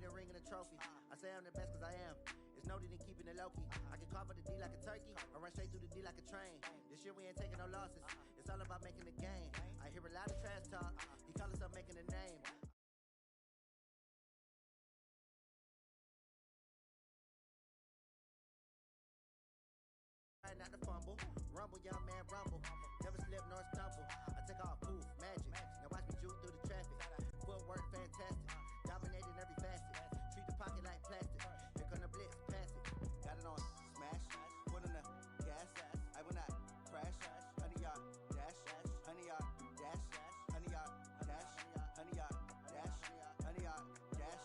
the ring and a trophy. I say I'm the best cause I am. It's no need in keeping it low-key. I can carve up the D like a turkey, or run straight through the D like a train. This year we ain't taking no losses. It's all about making the game. I hear a lot of trash talk. He call himself making a name. Not the fumble, rumble, young man, rumble. Never slip nor stumble. I take off, poof, magic. Now watch me juke through the traffic. Footwork, fantastic. Dominating every facet. Treat the pocket like plastic. Here come the blitz, pass it. Got it on, smash. Put on the gas. I will not crash. 100 yard dash. 100 yard dash. 100 yard dash. 100 yard dash. 100 yard dash.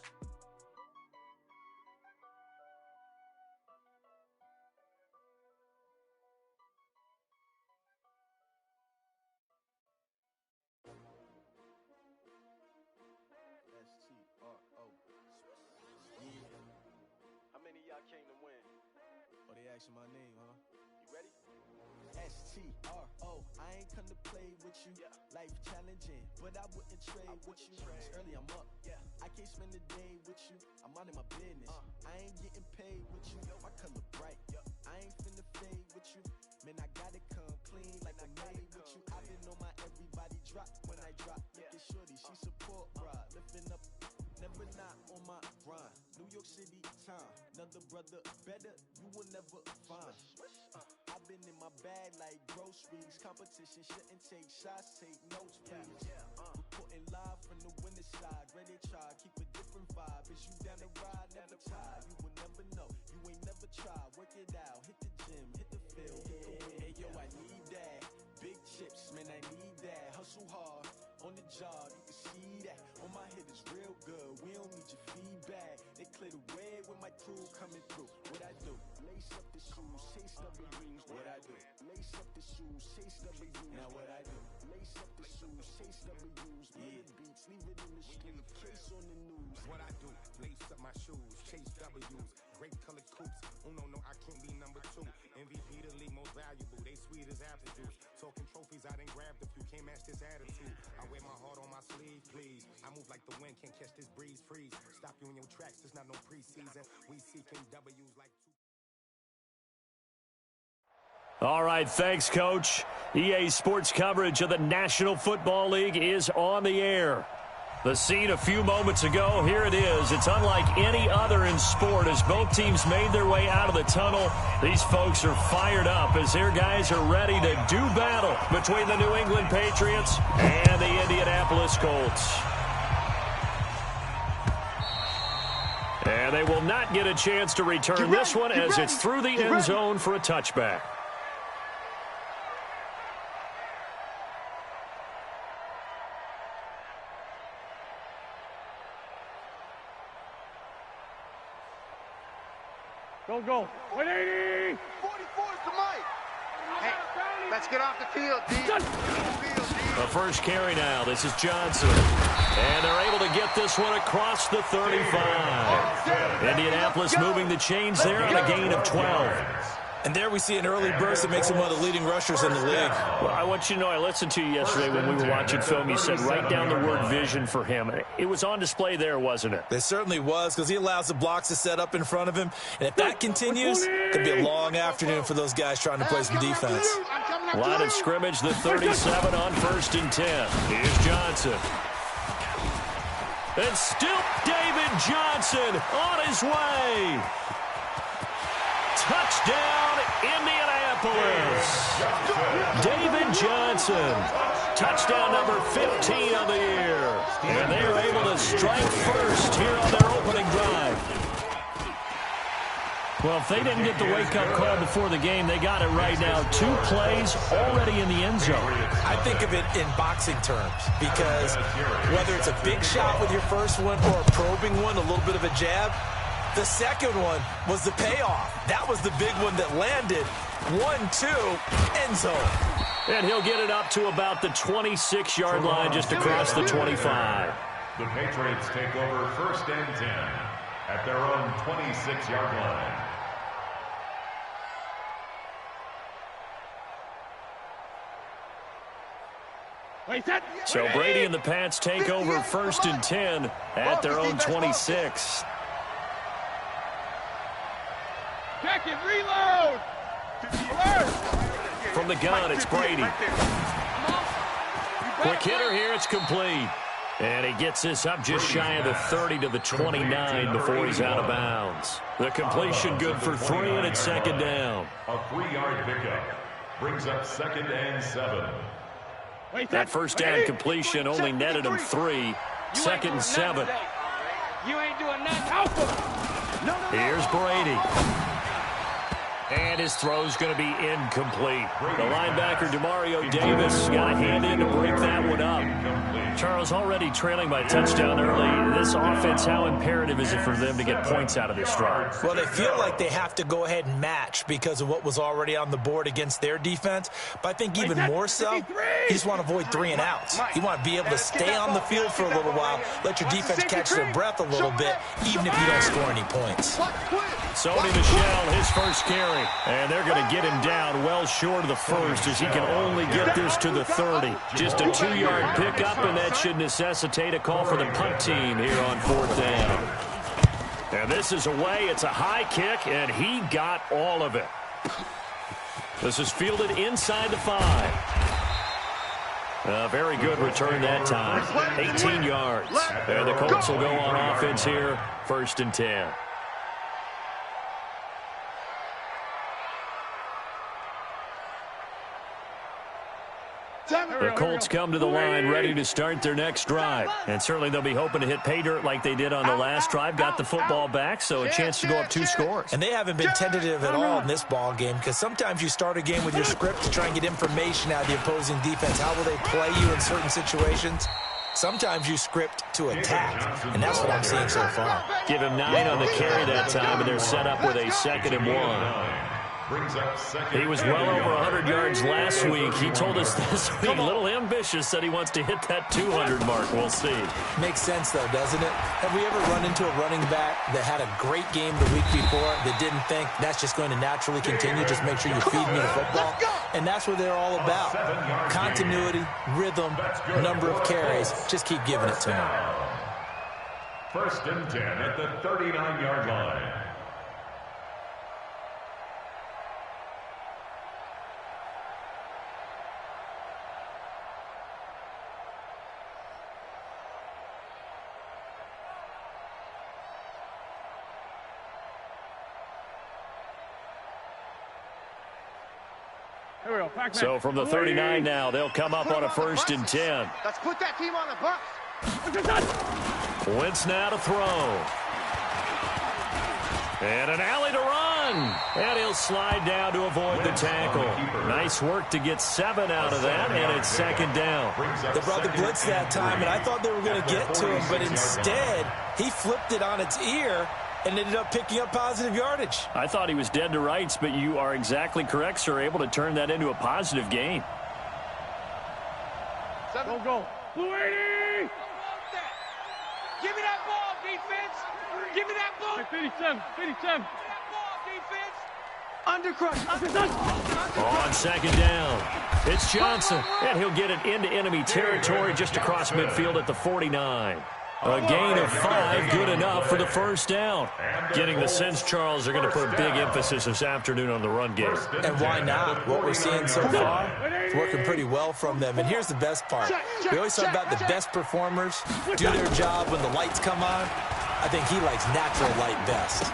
How many of y'all came to win? Oh, they asking my name, huh? You ready? S-T-R-O, I ain't come to play with you. Yeah. Life challenging, but I wouldn't trade with you. It's early, I'm up. Yeah. I can't spend the day with you. I'm out of my business. I ain't getting paid with you. My color bright. I ain't finna fade with you. Man, I gotta come clean like I made with you. I've been on my everybody drop when I drop. Look at shorty, she support ride. Lifting up, never not on my grind. New York City time, another brother better, you will never find. I've been in my bag like groceries. Competition shouldn't take shots, take notes, please. Reporting live from the winter side. Ready to try, keep a different vibe. Is you down the ride, never tired. You will never know, you ain't never tried. Work it out, hit the gym, hit the field. Hey yo, I need that. Big chips, man, I need that. Hustle hard, on the job, you can see that. On my head is real good, we don't need your feedback. They clear the way with my crew coming through. What I do? Lace up the shoes, chase W's. What I do? Lace up the shoes, chase W's. Now what I do? Lace up the shoes, chase W's. Yeah, beats, leave it in the street, case on the news. What I do? Lace up my shoes, chase W's. Great colored coops. Oh no, I can't be number 2. MVP the league most valuable. They sweet as apple juice. Talking trophies, I done grabbed a few. Can't match this attitude. I wear my heart on my sleeve, please. I move like the wind, can't catch this breeze. Freeze. Stop you in your tracks. There's not no preseason. We seeking W's like 2. All right, thanks, Coach. EA Sports coverage of the National Football League is on the air. The scene a few moments ago, here it is. It's unlike any other in sport as both teams made their way out of the tunnel. These folks are fired up as their guys are ready to do battle between the New England Patriots and the Indianapolis Colts. And they will not get a chance to return this one as it's through the end zone for a touchback. Go. 180! 44 is the mic. Hey, let's get off the field, D. The first carry now. This is Johnson. And they're able to get this one across the 35. Indianapolis moving the chains there on a gain of 12. And there we see an early burst that makes him one of the leading rushers in the league. Well, I want you to know, I listened to you yesterday when we were watching film. You said write down the word vision for him. It was on display there, wasn't it? It certainly was, because he allows the blocks to set up in front of him. And if that continues, it could be a long afternoon for those guys trying to play some defense. Line of scrimmage, the 37 on 1st and 10. Here's Johnson. And still David Johnson on his way. Touchdown, Indianapolis. David Johnson. Touchdown number 15 of the year. And they are able to strike first here on their opening drive. Well, if they didn't get the wake-up call before the game, they got it right now. 2 plays already in the end zone. I think of it in boxing terms, because whether it's a big shot with your first one or a probing one, a little bit of a jab, the second one was the payoff. That was the big one that landed. 1-2, end zone. And he'll get it up to about the 26-yard line, just across the 25. The Patriots take over 1st and 10 at their own 26-yard line. So Brady and the Pats take over 1st and 10 at their own 26. Check it, reload! From the gun, it's Brady. Quick hitter here, it's complete. And he gets this up just shy of the 30 to the 29 before he's out of bounds. The completion good for 3, and it's second down. A 3-yard pickup brings up 2nd and 7. That first down completion only netted him 3. 2nd and 7. You ain't doing nothing. Here's Brady. And his throw's going to be incomplete. The linebacker, Demario Davis, got a hand in to break that one up. Charles, already trailing by a touchdown early. This offense, how imperative is it for them to get points out of this drive? Well, they feel like they have to go ahead and match because of what was already on the board against their defense. But I think even more so, you just want to avoid 3 and outs. You want to be able to stay on the field for a little while, let your defense catch their breath a little bit, even if you don't score any points. Sony Michel, his first carry. And they're going to get him down well short of the first as he can only get this to the 30. Just a 2-yard pickup, and that should necessitate a call for the punt team here on 4th down. And this is away. It's a high kick, and he got all of it. This is fielded inside the 5. A very good return that time. 18 yards. And the Colts will go on offense here, 1st and 10. The Colts come to the line ready to start their next drive. And certainly they'll be hoping to hit pay dirt like they did on the last drive. Got the football back, so a chance to go up 2 scores. And they haven't been tentative at all in this ball game because sometimes you start a game with your script to try and get information out of the opposing defense. How will they play you in certain situations? Sometimes you script to attack, and that's what I'm seeing so far. Give him 9 on the carry that time, and they're set up with a 2nd and 1. He was well over 100 yards last week. He told us this week, a little ambitious, that he wants to hit that 200 mark. We'll see. Makes sense, though, doesn't it? Have we ever run into a running back that had a great game the week before that didn't think that's just going to naturally continue? Just make sure you feed me the football. And that's what they're all about. Continuity, rhythm, number of carries. Just keep giving it to him. 1st and 10 at the 39-yard line. So from the 39 now, they'll come up on a 1st and 10. Let's put that team on the bus. Wentz now to throw. And an alley to run. And he'll slide down to avoid the tackle. Nice work to get 7 out of that, and it's 2nd down. They brought the blitz that time, and I thought they were going to get to him, but instead, he flipped it on its ear and ended up picking up positive yardage. I thought he was dead to rights, but you are exactly correct, sir. Able to turn that into a positive gain. Go. Blue 80! Give me that ball, defense. Give me that ball. 57. That ball, defense. Undercrush. On 2nd down, it's Johnson, and he'll get it into enemy territory just across midfield at the 49. A gain of 5, good enough for the 1st down. Getting the sense, Charles, they're going to put a big emphasis this afternoon on the run game. And why not? What we're seeing so far is working pretty well from them. And here's the best part. We always talk about the best performers do their job when the lights come on. I think he likes natural light best.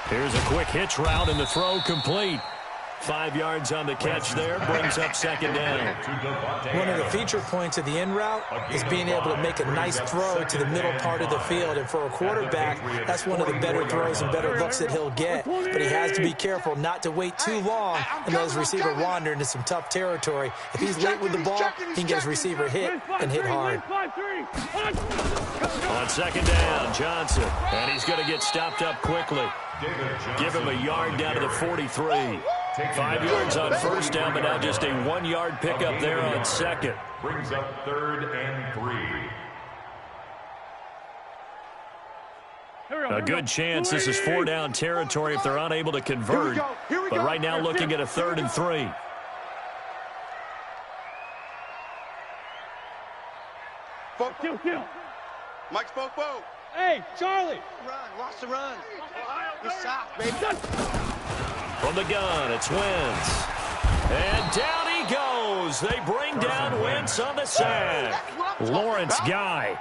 Here's a quick hitch route, and the throw complete. 5 yards on the catch there, brings up 2nd down. One of the feature points of the in route is being able to make a nice throw to the middle part of the field. And for a quarterback, that's one of the better throws and better looks that he'll get. But he has to be careful not to wait too long and let his receiver wander into some tough territory. If he's late with the ball, he can get his receiver hit and hit hard. On 2nd down, Johnson. And he's going to get stopped up quickly. Give him a yard down to the 43. 5 yards on 1st down, but now just a 1-yard pickup there on 2nd. Brings up 3rd and 3. A good chance this is 4-down territory if they're unable to convert. But right now looking at a 3rd and 3. Kill. Mike's Fofo. Hey, Charlie. Run. Watch the run. You're soft, baby. From the gun, it's Wentz. And down he goes. They bring down Wentz on the sack. Lawrence Guy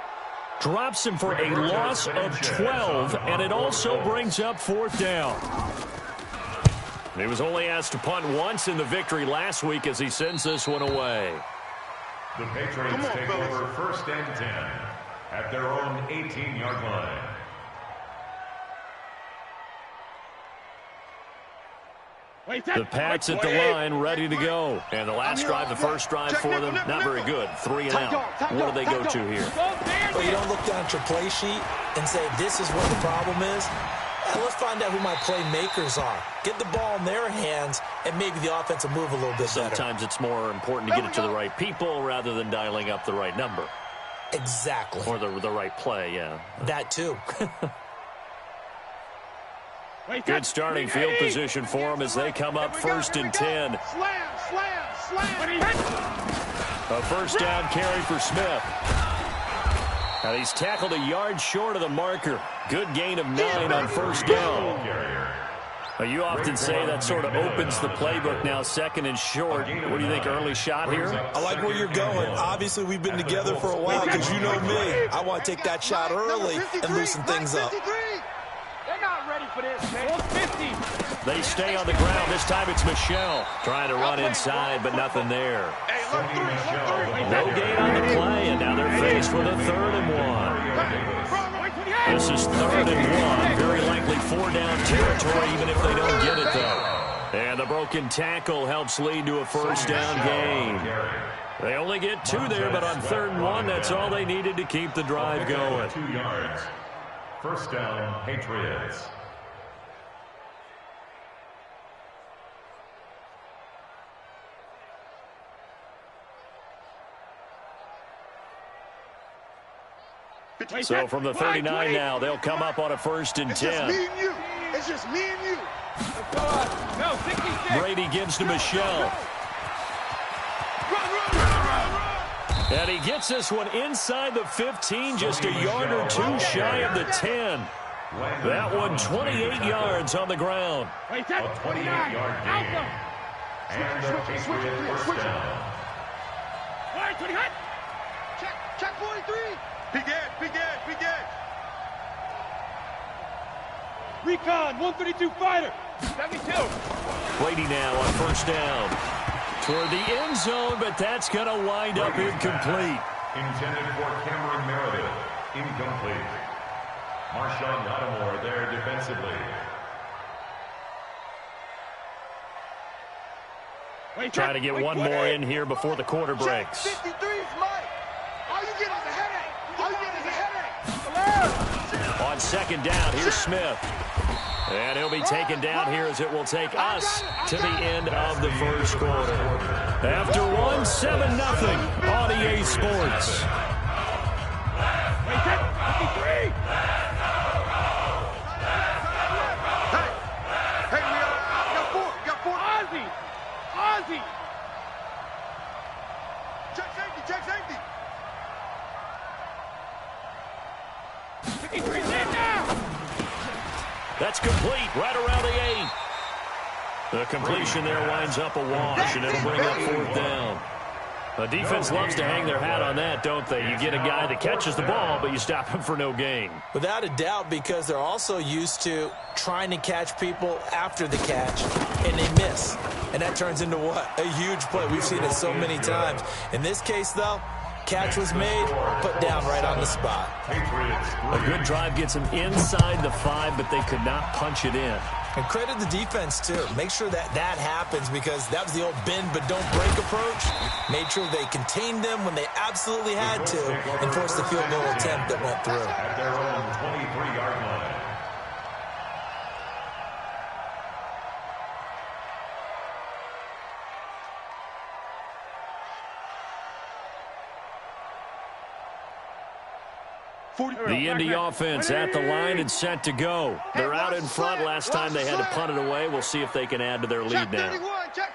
drops him for a loss of 12, and it also brings up 4th down. He was only asked to punt once in the victory last week as he sends this one away. The Patriots take over 1st and 10 at their own 18-yard line. The Pats at the line, ready to go. And the last drive, the first drive for them, not very good. 3 and out. What do they go to here? Well, you don't look down at your play sheet and say, this is what the problem is. Let's find out who my playmakers are. Get the ball in their hands, and maybe the offense will move a little bit better. Sometimes it's more important to get it to the right people rather than dialing up the right number. Exactly. Or the right play, yeah. That too. Good starting field position for them as they come up 1st and 10. A 1st down carry for Smith. Now he's tackled a yard short of the marker. Good gain of 9 on 1st down. You often say that sort of opens the playbook now, 2nd and short. What do you think, early shot here? I like where you're going. Obviously, we've been together for a while because you know me. I want to take that shot early and loosen things up. They're not ready for this, man. 50. They stay on the ground. This time it's Michelle trying to run inside, but nothing there. No gain on the play, and now they're faced with a 3rd and 1. This is 3rd and 1. Very likely 4-down territory, even if they don't get it, though. And the broken tackle helps lead to a 1st down gain. They only get 2 there, but on 3rd and 1, that's all they needed to keep the drive going. 2 yards. 1st down, Patriots. So from the 39 now, they'll come up on a 1st and 10. It's just me and you. It's just me and you. No, 66. Brady gives to Michelle. And he gets this one inside the 15, just a yard or 2 shy of the 10. That one 28 yards on the ground. A 28-yard gain. And the Patriots 1st down. All right, 20 hot. Check 43. Begin. Recon, 132 fighter. 72. Brady now on 1st down. Toward the end zone, but that's going to wind up incomplete. Intended for Cameron Meredith. Incomplete. Marshawn Lattimore there defensively. Trying to get one more in here before the quarter breaks. 53 is mine. All you get is a headache. On 2nd down, here's Smith. And he'll be taken down here as it will take us to the end of the 1st quarter. After 1, 7-0 on EA Sports. Hey, we got 4. Ozzy. Check safety. 53 in now. That's complete, right around the 8. The completion there winds up a wash, and it'll bring up 4th down. The defense loves to hang their hat on that, don't they? You get a guy that catches the ball, but you stop him for no gain. Without a doubt, because they're also used to trying to catch people after the catch, and they miss. And that turns into what? A huge play. We've seen it so many times. In this case, though, catch was made, put down right on the spot. A good drive gets them inside the 5, but they could not punch it in. And credit the defense, too. Make sure that happens, because that was the old bend but don't break approach. Made sure they contained them when they absolutely had to and forced the field goal attempt that went through. At their own 23-yard line. The Indy offense at the line and set to go. They're out in front. Last time they had to punt it away. We'll see if they can add to their lead now.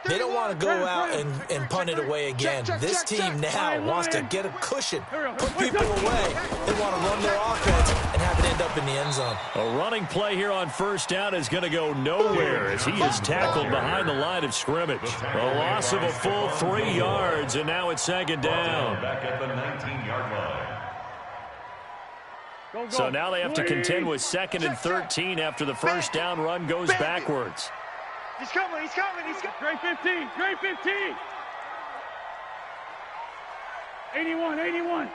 They don't want to go out and punt it away again. This team now wants to get a cushion, put people away. They want to run their offense and have it end up up in the end zone. A running play here on first down is going to go nowhere as he is tackled behind the line of scrimmage. A loss of a full 3 yards, and now it's second down. Back at the 19-yard line. So now they have to contend with 2nd and 13 after the first down run goes backwards. He's coming, he's coming, he's coming. Great 15, great 15. 81, 81.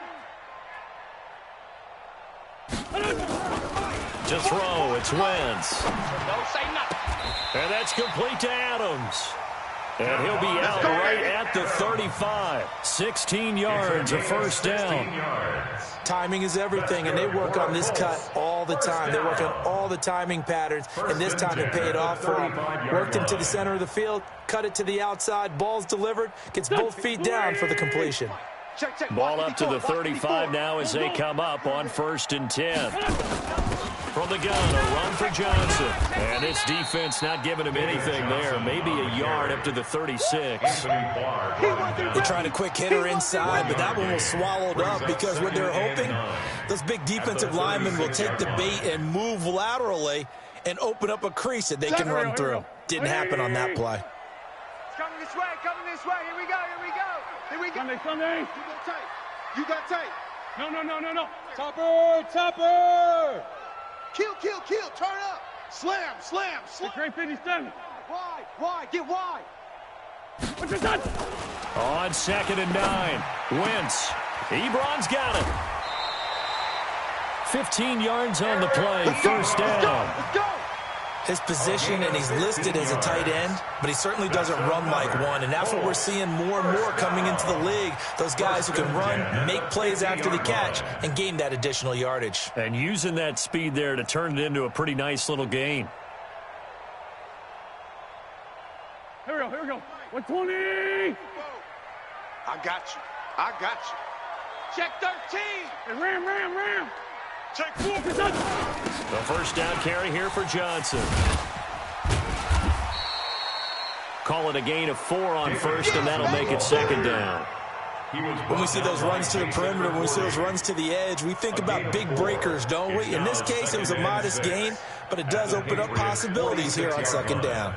To throw, it's Wentz. Don't say nothing. And that's complete to Adams. And he'll be out right at the 35. 16 yards, a first down. Timing is everything, and they work on this cut all the time. They work on all the timing patterns, and this time it paid off for him. Worked him to the center of the field, cut it to the outside, ball's delivered, gets both feet down for the completion. Ball up to the 35 now as they come up on 1st and 10. From the gun, a run for Johnson. And this defense not giving him anything there. Maybe a yard up to the 36. They're trying a quick hitter inside, but that one was swallowed up because what they're hoping, those big defensive linemen will take the bait and move laterally and open up a crease that they can run through. Didn't happen on that play. Coming this way, here we go, here we go. Here we go. Sunday. You got tight. No. Topper. Kill, turn up. Slam. Great 57. Wide, get wide. What's your son? On 2nd and 9. Wentz. Ebron's got it. 15 yards on the play. First down. Let's go. His position, and he's listed as a tight end, but he certainly doesn't run like one, and that's what we're seeing more and more coming into the league. Those guys who can run, make plays after the catch, and gain that additional yardage. And using that speed there to turn it into a pretty nice little gain. Here we go. 120. I got you. Check 13. And ram. Check 4. The first down carry here for Johnson. Call it a gain of 4 on first, and that'll make it second down. When we see those runs to the perimeter, when we see those runs to the edge, we think about big breakers, don't we? In this case, it was a modest gain, but it does open up possibilities here on second down.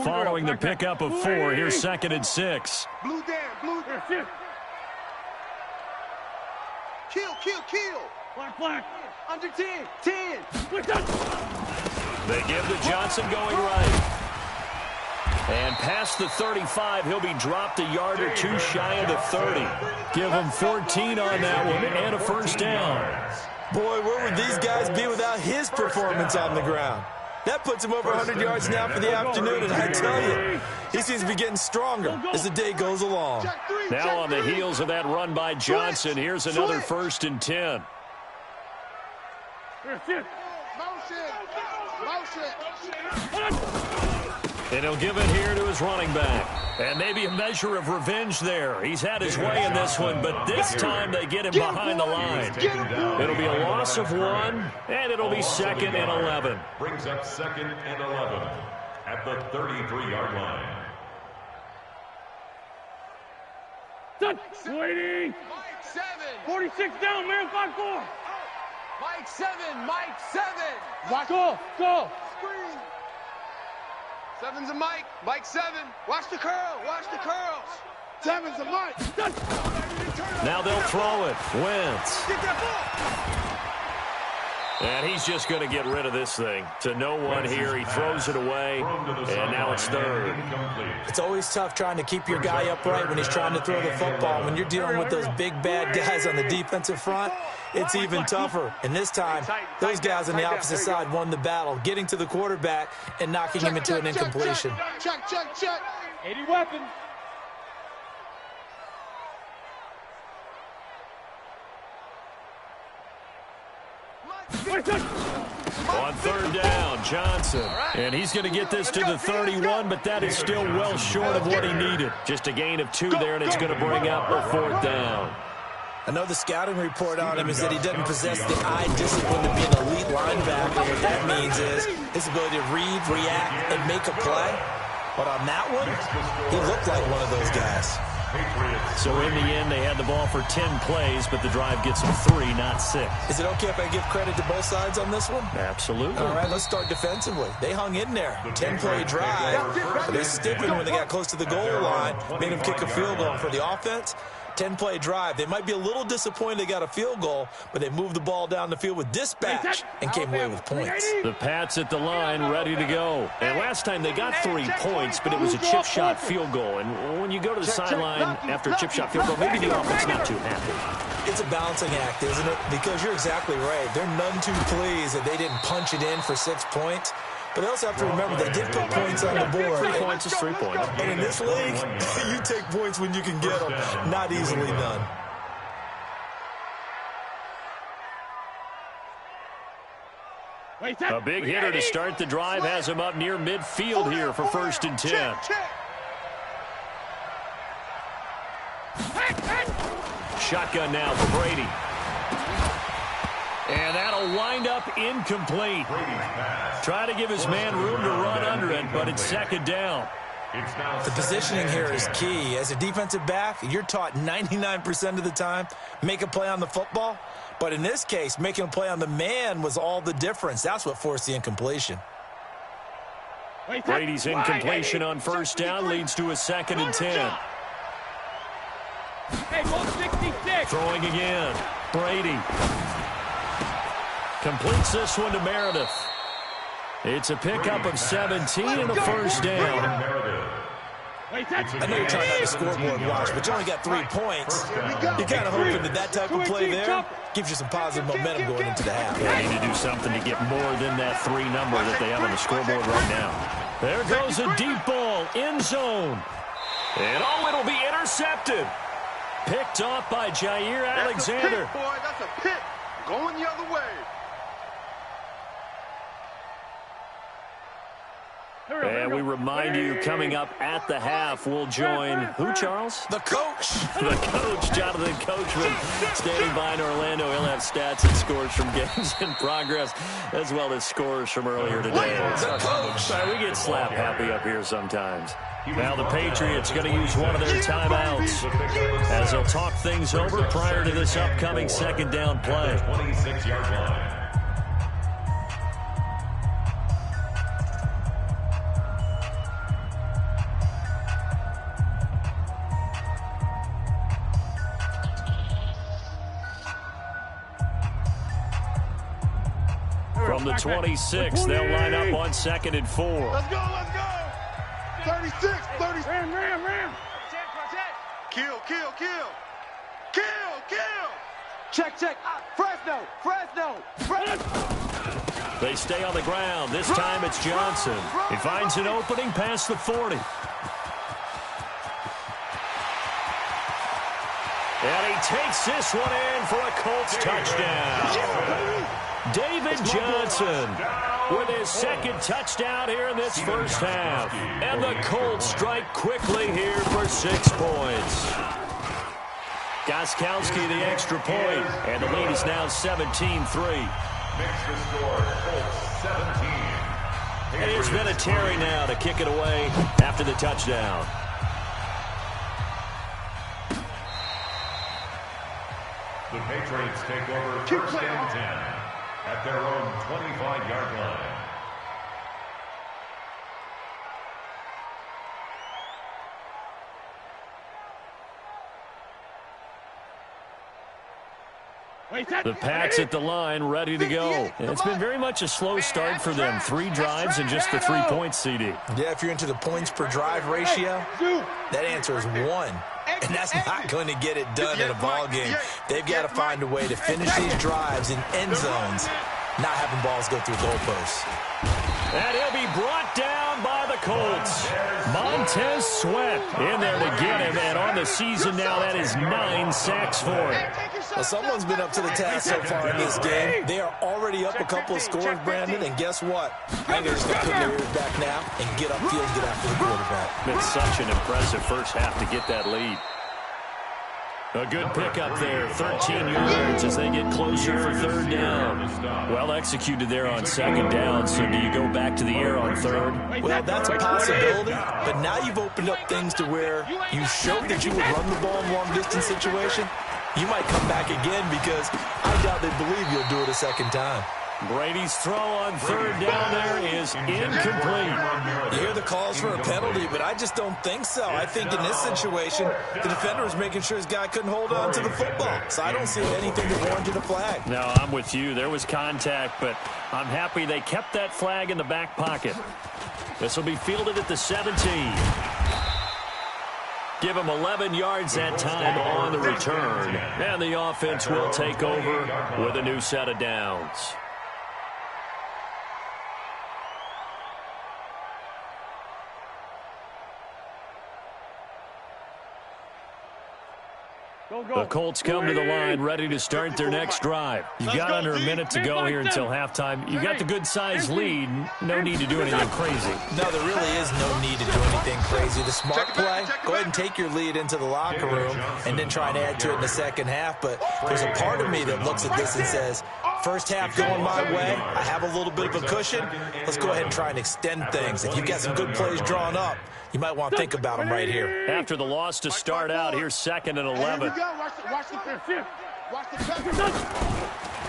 Following the pickup of 4, here's 2nd and 6. Blue down. Kill. Black. Under 10. They give to Johnson going right. And past the 35, he'll be dropped a yard or 2 shy of the 30. Give him 14 on that one and a first down. Boy, where would these guys be without his performance on the ground? That puts him over 100 yards now for the afternoon, and I tell you, he seems to be getting stronger as the day goes along. Now on the heels of that run by Johnson, here's another 1st and 10. And he'll give it here to his running back. And maybe a measure of revenge there. He's had his way in this one, but this time they get him behind the line. It'll be a loss of 1, and it'll be 2nd and 11. Brings up 2nd and 11 at the 33-yard line. Waiting. 46 down, man. 5-4. Mike 7. Watch. Go. Screen. 7's a Mike. Mike 7. Watch the curls. 7's a Mike. Now they'll throw it. Wentz. Get that ball. And he's just going to get rid of this thing. To no one here. He throws it away, and now it's 3rd. It's always tough trying to keep your guy upright when he's trying to throw the football. When you're dealing with those big, bad guys on the defensive front, it's even tougher. And this time, those guys on the opposite side won the battle, getting to the quarterback and knocking him into an incompletion. Check. 80 weapons. On 3rd down, Johnson. And he's going to get this to the 31, but that is still well short of what he needed. Just a gain of 2 there, and it's going to bring up a 4th down. I know the scouting report on him is that he doesn't possess the eye discipline to be an elite linebacker. What that means is his ability to read, react, and make a play. But on that one, he looked like one of those guys. So in the end, they had the ball for 10 plays, but the drive gets them 3, not 6. Is it okay if I give credit to both sides on this one? Absolutely. All right, let's start defensively. They hung in there. 10-play drive. But they stiffened when they got close to the goal line, made them kick a field goal. For the offense, 10-play drive. They might be a little disappointed they got a field goal, but they moved the ball down the field with dispatch and came away with points. The Pats at the line, ready to go. And last time they got 3 points, but it was a chip shot field goal. And when you go to the sideline after a chip shot field goal, maybe the offense not too happy. It's a balancing act, isn't it? Because you're exactly right. They're none too pleased that they didn't punch it in for 6 points. But they also have to remember they did put points on the board. 3 points is 3 points. And in this league, you take points when you can get them. Not easily done. A big hitter to start the drive has him up near midfield here for 1st and 10. Shotgun now for Brady. And that'll wind up incomplete. Try to give his man room to run under it, but it's 2nd down. The positioning here is key. As a defensive back, you're taught 99% of the time, make a play on the football. But in this case, making a play on the man was all the difference. That's what forced the incompletion. Brady's incompletion on 1st down leads to a 2nd and 10. Throwing again. Brady. Completes this one to Meredith. It's a pickup of 17 and a 1st down. I know you're trying not to scoreboard watch, but you only got 3 points. You're kind of hoping that type of play there gives you some positive momentum going into the half. They need to do something to get more than that 3 number that they have on the scoreboard right now. There goes a deep ball, end zone. And it'll be intercepted. Picked off by Jair Alexander. That's a pick, boy. That's a pick. Going the other way. And we remind you, coming up at the half, we'll join who, Charles? The coach. The coach, Jonathan Coachman, standing by in Orlando. He'll have stats and scores from games in progress, as well as scores from earlier today. The coach. We get slap happy up here sometimes. Now the Patriots going to use one of their timeouts as they'll talk things over prior to this upcoming 2nd down play. 26-yard line. From the 26, they'll line up on 2nd and 4. Let's go, let's go. 36, 30. Ram. Kill. Check. Fresno. They stay on the ground. This time it's Johnson. He finds an opening past the 40. And he takes this one in for a Colts touchdown. David Johnson with his 2nd touchdown here in this 1st half. And the Colts strike quickly here for 6 points. Gostkowski the extra point, and the lead is now 17-3. Makes the score, Colts 17. And it's been a Terry now to kick it away after the touchdown. The Patriots take over 1st and 10 at their own 25-yard line. The Pats at the line, ready to go. And it's been very much a slow start for them. 3 drives and just the 3 points, CD. Yeah, if you're into the points per drive ratio, that answer is 1. And that's not going to get it done in a ball game. They've got to find a way to finish these drives in end zones, not having balls go through goalposts. And he'll be brought down by the Colts. Montez Sweat in there to get him. And on the season now, that is 9 sacks for him. Well, someone's been up to the task so far in this game. They are already up a couple of scores, Brandon, and guess what? I think they're just going to put their ears back now and get upfield and get after the quarterback. It's such an impressive first half to get that lead. A good pickup there, 13 yards as they get closer for third down. Well executed there on second down, so do you go back to the air on third? Well, that's a possibility, but now you've opened up things to where you showed that you would run the ball in long-distance situation. You might come back again because I doubt they believe you'll do it a second time. Brady's throw on third down there is incomplete. You hear the calls for a penalty, but I just don't think so. I think in this situation, the defender was making sure his guy couldn't hold on to the football. So I don't see anything that warranted a flag. No, I'm with you. There was contact, but I'm happy they kept that flag in the back pocket. This will be fielded at the 17. Give him 11 yards that time on the return. And the offense will take over with a new set of downs. The Colts come to the line ready to start their next drive. You've got under a minute to go here until halftime. You've got the good-sized lead. No need to do anything crazy. No, there really is no need to do anything crazy. The smart play, go ahead and take your lead into the locker room and then try and add to it in the second half. But there's a part of me that looks at this and says, first half going my way, I have a little bit of a cushion. Let's go ahead and try and extend things. If you've got some good plays drawn up, you might want to think about them right here. After the loss to start out, here's 2nd and 11.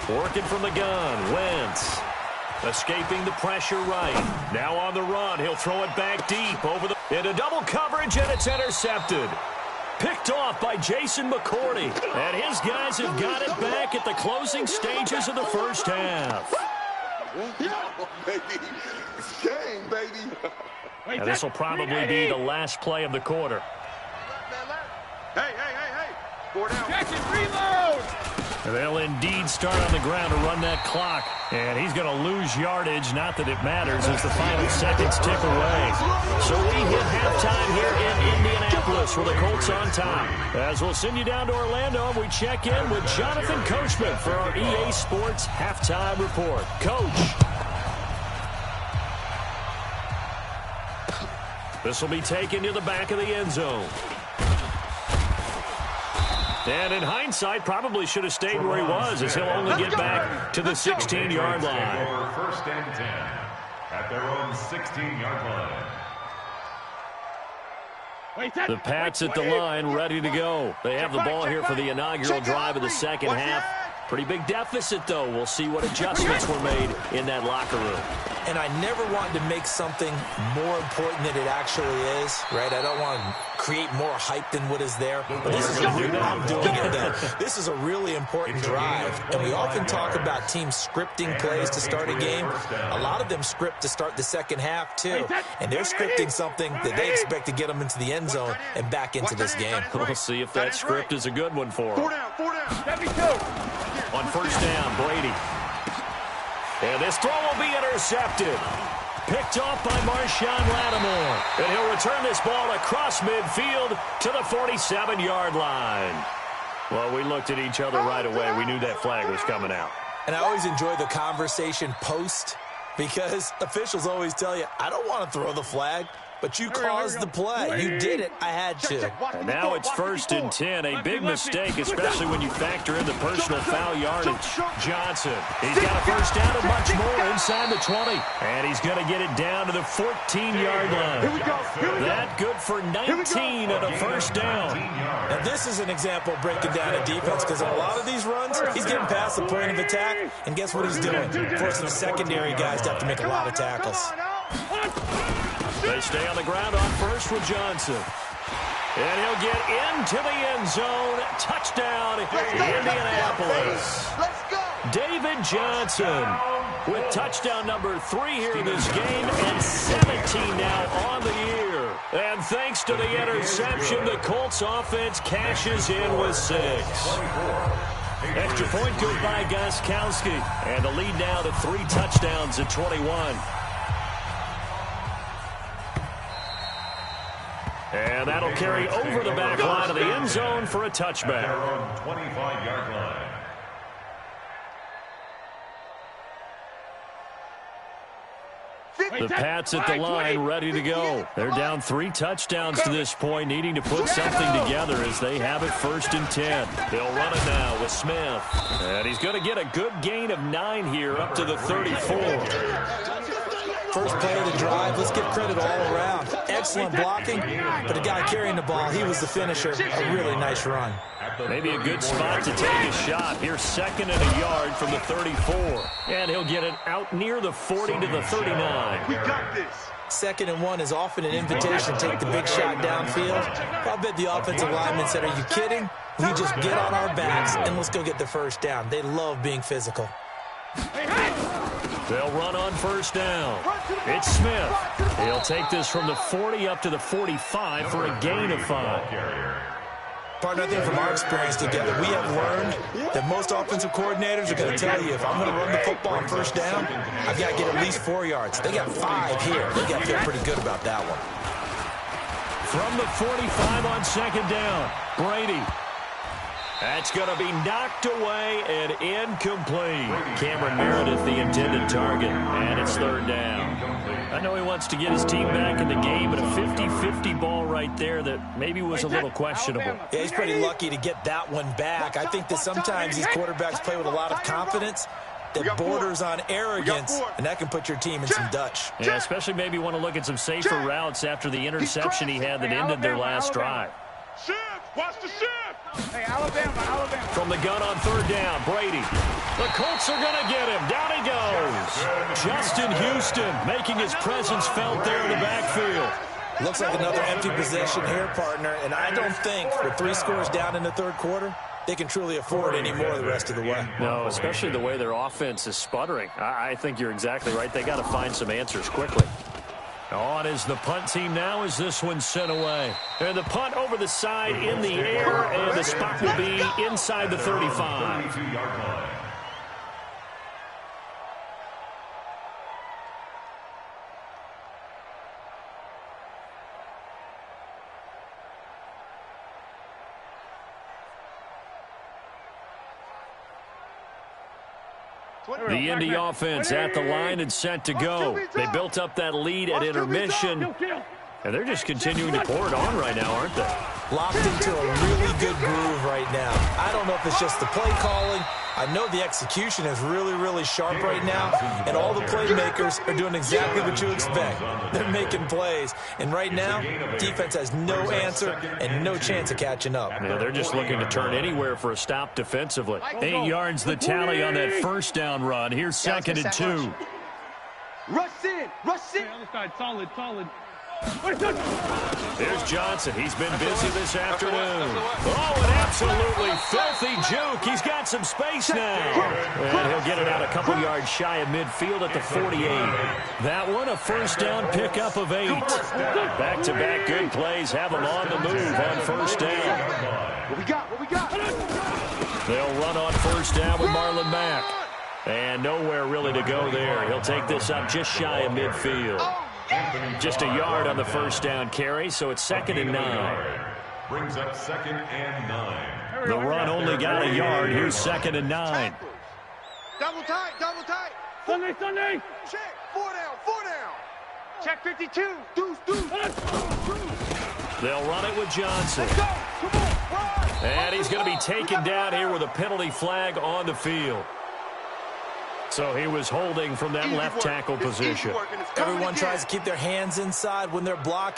Working from the gun, Wentz. Escaping the pressure right. Now on the run, he'll throw it back deep over the into double coverage, and it's intercepted. Picked off by Jason McCourty. And his guys have got it back at the closing stages of the first half. Baby. It's game, baby. And this will probably be the last play of the quarter. Hey. 4 down. Jackson, reload! And they'll indeed start on the ground to run that clock. And he's going to lose yardage. Not that it matters as the final seconds tick away. So we hit halftime here in Indianapolis with the Colts on top. As we'll send you down to Orlando, we check in with Jonathan Coachman for our EA Sports Halftime Report. Coach. This will be taken to the back of the end zone. And in hindsight, probably should have stayed where he was, as he'll only get back to the 16-yard line. First and 10 at their own 16-yard line. The Pats at the line, ready to go. They have the ball here for the inaugural drive of the second half. Pretty big deficit, though. We'll see what adjustments were made in that locker room. And I never wanted to make something more important than it actually is, right? I don't want to create more hype than what is there. But this is I'm doing it then. This is a really important drive. And we often talk about teams scripting plays to start a game. A lot of them script to start the second half, too. And they're scripting something that they expect to get them into the end zone and back into this game. We'll see if that script is a good one for them. 4 down. On first down, Brady. And this throw will be intercepted. Picked off by Marshawn Lattimore. And he'll return this ball across midfield to the 47-yard line. Well, we looked at each other right away. We knew that flag was coming out. And I always enjoy the conversation post because officials always tell you, I don't want to throw the flag. But you caused the play. You did it. I had to. And now it's 1st and 10. A big mistake, especially when you factor in the personal foul yardage. Johnson, he's got a first down and much more inside the 20. And he's going to get it down to the 14-yard line. Here we go. That good for 19 and a first down. And this is an example of breaking down a defense because on a lot of these runs, he's getting past the point of attack. And guess what he's doing? Forcing the secondary guys to have to make a lot of tackles. They stay on the ground on first with Johnson. And he'll get into the end zone. Touchdown, Indianapolis. Let's go. David Johnson with touchdown number 3 here in this game and 17 now on the year. And thanks to the interception, the Colts offense cashes in with 6. Extra point goes by Gostkowski. And the lead now to 3 touchdowns at 21. And that'll carry over the back line of the end zone for a touchback. 25-yard line. The Pats at the line, ready to go. They're down 3 touchdowns to this point, needing to put something together as they have it 1st and 10. They'll run it now with Smith. And he's going to get a good gain of 9 here up to the 34. First play of the drive, let's give credit all around. Excellent blocking, but the guy carrying the ball, he was the finisher. A really nice run. Maybe a good spot to take a shot. Here's 2nd and a yard from the 34. And he'll get it out near the 40 to the 39. We got this. 2nd and 1 is often an invitation to take the big shot downfield. I bet the offensive lineman said, are you kidding? We just get on our backs and let's go get the first down. They love being physical. They'll run on 1st down. It's Smith. He'll take this from the 40 up to the 45 for a gain of 5. Partner, I think from our experience together, we have learned that most offensive coordinators are going to tell you, if I'm going to run the football on 1st down, I've got to get at least 4 yards. They got 5 here. They got to feel pretty good about that one. From the 45 on 2nd down, Brady. That's going to be knocked away and incomplete. Cameron Meredith, the intended target, and it's 3rd down. I know he wants to get his team back in the game, but a 50-50 ball right there that maybe was a little questionable. Yeah, he's pretty lucky to get that one back. I think that sometimes these quarterbacks play with a lot of confidence that borders on arrogance, and that can put your team in some Dutch. Yeah, especially maybe want to look at some safer routes after the interception he had that ended their last drive. Shift! Watch the shift! Hey, Alabama. From the gun on 3rd down, Brady. The Colts are going to get him. Down he goes. Justin Houston making his presence felt there in the backfield. Looks like another empty possession here, partner, and I don't think with 3 scores down in the 3rd quarter, they can truly afford any more the rest of the way. No, especially the way their offense is sputtering. I think you're exactly right. They got to find some answers quickly. On is the punt team now as this one's sent away. And the punt over the side in the air, and the spot will be inside the 35. The Indy offense at the line and set to go. They built up that lead at intermission, and they're just continuing to pour it on right now, aren't they? Locked into a really good groove right now. I don't know if it's just the play calling. I know the execution is really, really sharp right now, and all the playmakers are doing exactly what you expect. They're making plays, and right now, defense has no answer and no chance of catching up. Yeah, they're just looking to turn anywhere for a stop defensively. 8 yards the tally on that 1st down run. Here's 2nd and 2. Rush in. Other side, solid. Here's Johnson. He's been busy this afternoon. Oh, an absolutely filthy juke. He's got some space now. And he'll get it out a couple yards shy of midfield at the 48. That one, a 1st down pickup of 8. Back-to-back good plays have them on the move on 1st down. What we got? They'll run on 1st down with Marlon Mack. And nowhere really to go there. He'll take this up just shy of midfield. Just a yard on the 1st down carry, so it's 2nd and 9. Brings up 2nd and 9. The run only got a yard. Here's 2nd and 9. Double tight. Sunday. Check. 4 down. Check 52. Deuce. They'll run it with Johnson. Let's go. Come on. Run. And he's going to be taken down here with a penalty flag on the field. So he was holding from that left tackle position. Everyone tries to keep their hands inside when they're blocking.